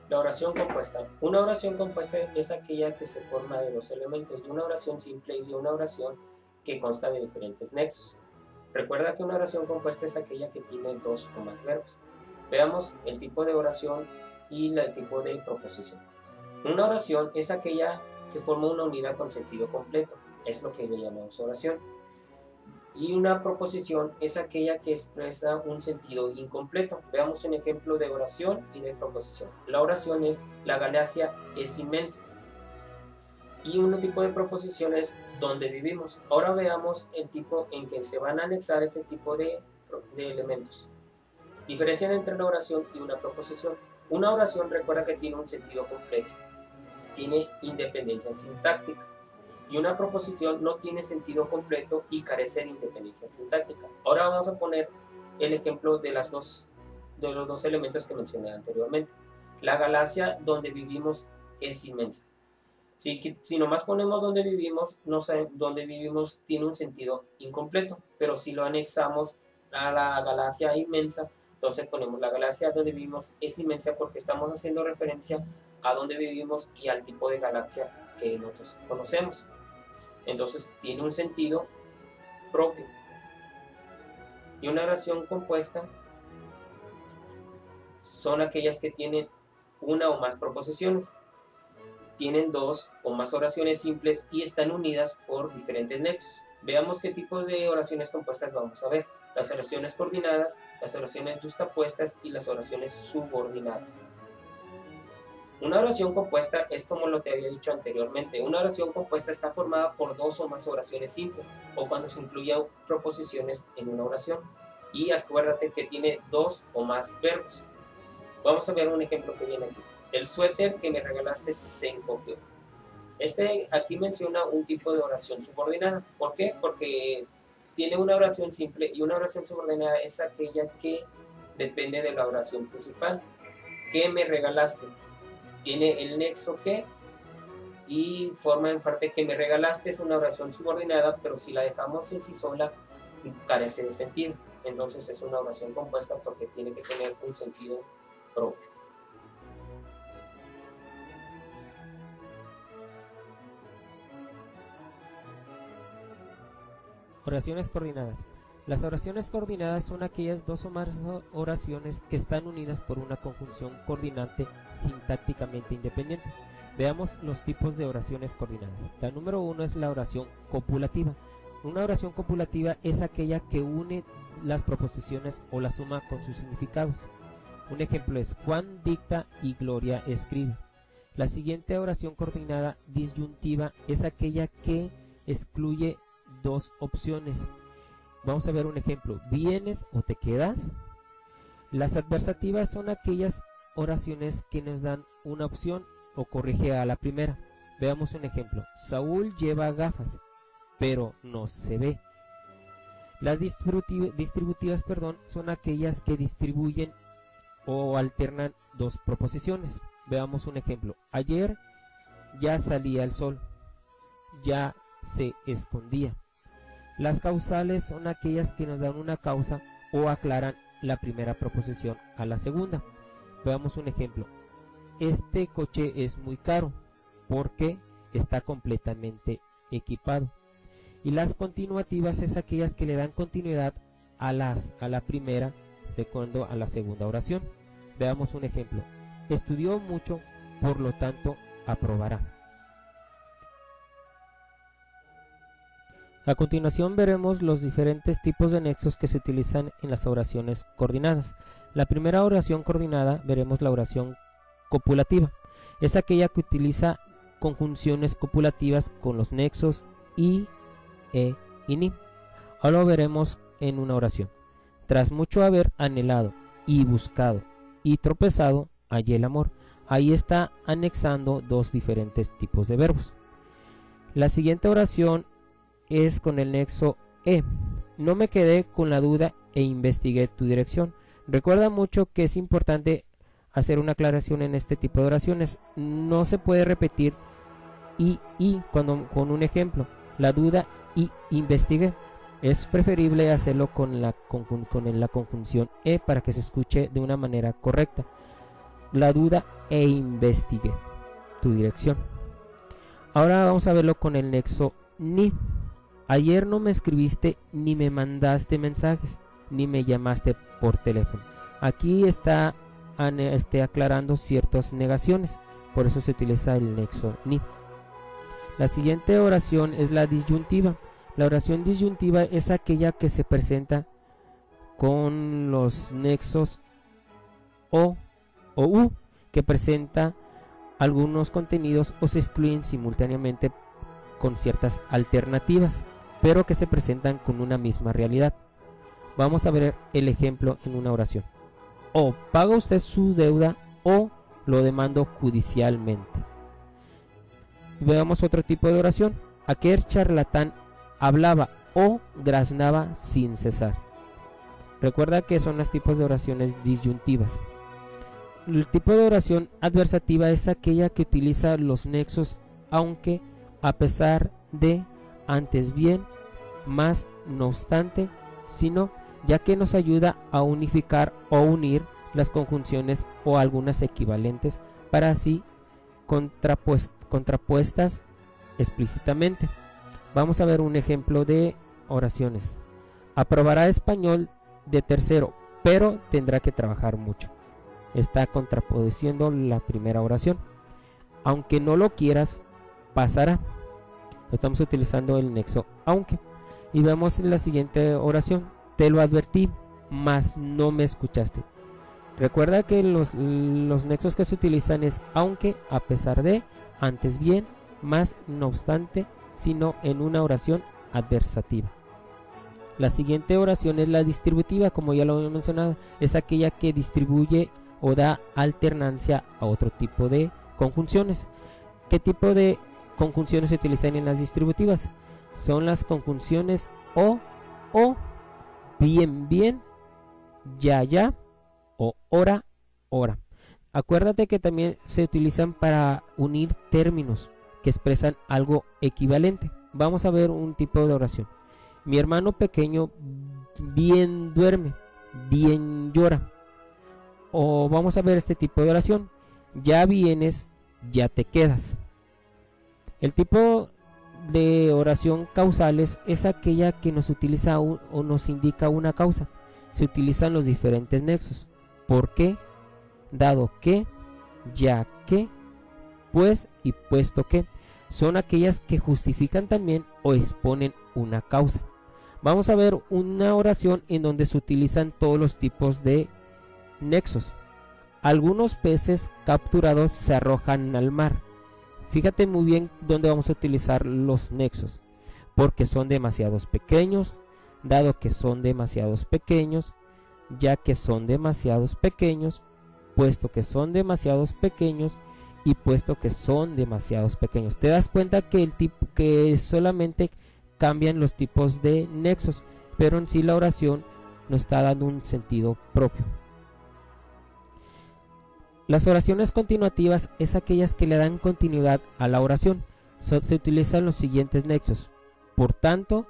La oración compuesta. Una oración compuesta es aquella que se forma de dos elementos, de una oración simple y de una oración que consta de diferentes nexos. Recuerda que una oración compuesta es aquella que tiene dos o más verbos. Veamos el tipo de oración y el tipo de proposición. Una oración es aquella que forma una unidad con sentido completo, es lo que le llamamos oración. Y una proposición es aquella que expresa un sentido incompleto. Veamos un ejemplo de oración y de proposición. La oración es: la galaxia es inmensa. Y un tipo de proposición es: donde vivimos. Ahora veamos el tipo en que se van a anexar este tipo de elementos. Diferencian entre la oración y una proposición. Una oración, recuerda que tiene un sentido completo, tiene independencia sintáctica. Y una proposición no tiene sentido completo y carece de independencia sintáctica. Ahora vamos a poner el ejemplo de los dos elementos que mencioné anteriormente. La galaxia donde vivimos es inmensa. Si nomás ponemos donde vivimos, no sabe, donde vivimos tiene un sentido incompleto, pero si lo anexamos a la galaxia inmensa, entonces ponemos la galaxia donde vivimos es inmensa porque estamos haciendo referencia a donde vivimos y al tipo de galaxia que nosotros conocemos. Entonces tiene un sentido propio. Y una oración compuesta son aquellas que tienen una o más proposiciones, tienen dos o más oraciones simples y están unidas por diferentes nexos. Veamos qué tipo de oraciones compuestas vamos a ver: las oraciones coordinadas, las oraciones justapuestas y las oraciones subordinadas. Una oración compuesta es como lo te había dicho anteriormente. Una oración compuesta está formada por dos o más oraciones simples, o cuando se incluyen proposiciones en una oración. Y acuérdate que tiene dos o más verbos. Vamos a ver un ejemplo que viene aquí. El suéter que me regalaste se encogió. Aquí menciona un tipo de oración subordinada. ¿Por qué? Porque tiene una oración simple, y una oración subordinada es aquella que depende de la oración principal. ¿Qué me regalaste? Tiene el nexo que y forma en parte que me regalaste, es una oración subordinada, pero si la dejamos en sí sola carece de sentido. Entonces es una oración compuesta porque tiene que tener un sentido propio. Oraciones coordinadas. Las oraciones coordinadas son aquellas dos o más oraciones que están unidas por una conjunción coordinante sintácticamente independiente. Veamos los tipos de oraciones coordinadas. La número 1 es la oración copulativa. Una oración copulativa es aquella que une las proposiciones o la suma con sus significados. Un ejemplo es: Juan dicta y Gloria escribe. La siguiente oración coordinada disyuntiva es aquella que excluye dos opciones. Vamos a ver un ejemplo: ¿vienes o te quedas? Las adversativas son aquellas oraciones que nos dan una opción o corrige a la primera. Veamos un ejemplo: Saúl lleva gafas, pero no se ve. Las distributivas son aquellas que distribuyen o alternan dos proposiciones. Veamos un ejemplo: ayer ya salía el sol, ya se escondía. Las causales son aquellas que nos dan una causa o aclaran la primera proposición a la segunda. Veamos un ejemplo: este coche es muy caro porque está completamente equipado. Y las continuativas es aquellas que le dan continuidad a la primera de acuerdo a la segunda oración. Veamos un ejemplo: estudió mucho, por lo tanto aprobará. A continuación veremos los diferentes tipos de nexos que se utilizan en las oraciones coordinadas. La primera oración coordinada veremos la oración copulativa. Es aquella que utiliza conjunciones copulativas con los nexos y, e y ni. Ahora lo veremos en una oración. Tras mucho haber anhelado y buscado y tropezado, hallé el amor. Ahí está anexando dos diferentes tipos de verbos. La siguiente oración es con el nexo e. No me quedé con la duda e investigué tu dirección. Recuerda mucho que es importante hacer una aclaración en este tipo de oraciones. No se puede repetir y con un ejemplo. La duda y investigué. Es preferible hacerlo con la conjunción e para que se escuche de una manera correcta. la duda e investigue tu dirección. Ahora vamos a verlo con el nexo ni. Ayer no me escribiste ni me mandaste mensajes, ni me llamaste por teléfono. Aquí está aclarando ciertas negaciones, por eso se utiliza el nexo ni. La siguiente oración es la disyuntiva. La oración disyuntiva es aquella que se presenta con los nexos o u, que presenta algunos contenidos o se excluyen simultáneamente con ciertas alternativas, pero que se presentan con una misma realidad. Vamos a ver el ejemplo en una oración. O paga usted su deuda o lo demando judicialmente. Veamos otro tipo de oración. Aquel charlatán hablaba o graznaba sin cesar. Recuerda que son los tipos de oraciones disyuntivas. El tipo de oración adversativa es aquella que utiliza los nexos aunque, a pesar de, antes bien, más, no obstante, sino, ya que nos ayuda a unificar o unir las conjunciones o algunas equivalentes para así contrapuestas explícitamente. Vamos a ver un ejemplo de oraciones. Aprobará español de tercero, pero tendrá que trabajar mucho. Está contraponiendo la primera oración. Aunque no lo quieras, pasará. Estamos utilizando el nexo aunque. Y vemos la siguiente oración. Te lo advertí, mas no me escuchaste. Recuerda que los nexos que se utilizan es aunque, a pesar de, antes bien, más, no obstante, sino en una oración adversativa. La siguiente oración es la distributiva, como ya lo había mencionado. Es aquella que distribuye o da alternancia a otro tipo de conjunciones. ¿Qué tipo de conjunciones se utilizan en las distributivas? Son las conjunciones o, bien, bien, ya, o hora. Acuérdate que también se utilizan para unir términos que expresan algo equivalente. Vamos a ver un tipo de oración. Mi hermano pequeño bien duerme, bien llora. O vamos a ver este tipo de oración. Ya vienes, ya te quedas. El tipo de oración causales es aquella que nos utiliza o nos indica una causa. Se utilizan los diferentes nexos. ¿Por qué? Dado que, ya que, pues y puesto que. Son aquellas que justifican también o exponen una causa. Vamos a ver una oración en donde se utilizan todos los tipos de nexos. Algunos peces capturados se arrojan al mar. Fíjate muy bien dónde vamos a utilizar los nexos. Porque son demasiados pequeños, dado que son demasiados pequeños, ya que son demasiados pequeños, puesto que son demasiados pequeños y puesto que son demasiados pequeños. Te das cuenta que solamente cambian los tipos de nexos, pero en sí la oración nos está dando un sentido propio. Las oraciones continuativas es aquellas que le dan continuidad a la oración. Se utilizan los siguientes nexos. Por tanto,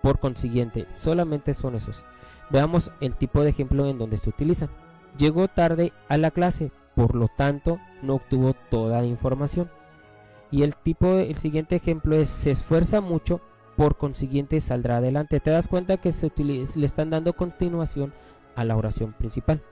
por consiguiente, solamente son esos. Veamos el tipo de ejemplo en donde se utilizan. Llegó tarde a la clase, por lo tanto, no obtuvo toda la información. Y el siguiente ejemplo es se esfuerza mucho, por consiguiente saldrá adelante. Te das cuenta que le están dando continuación a la oración principal.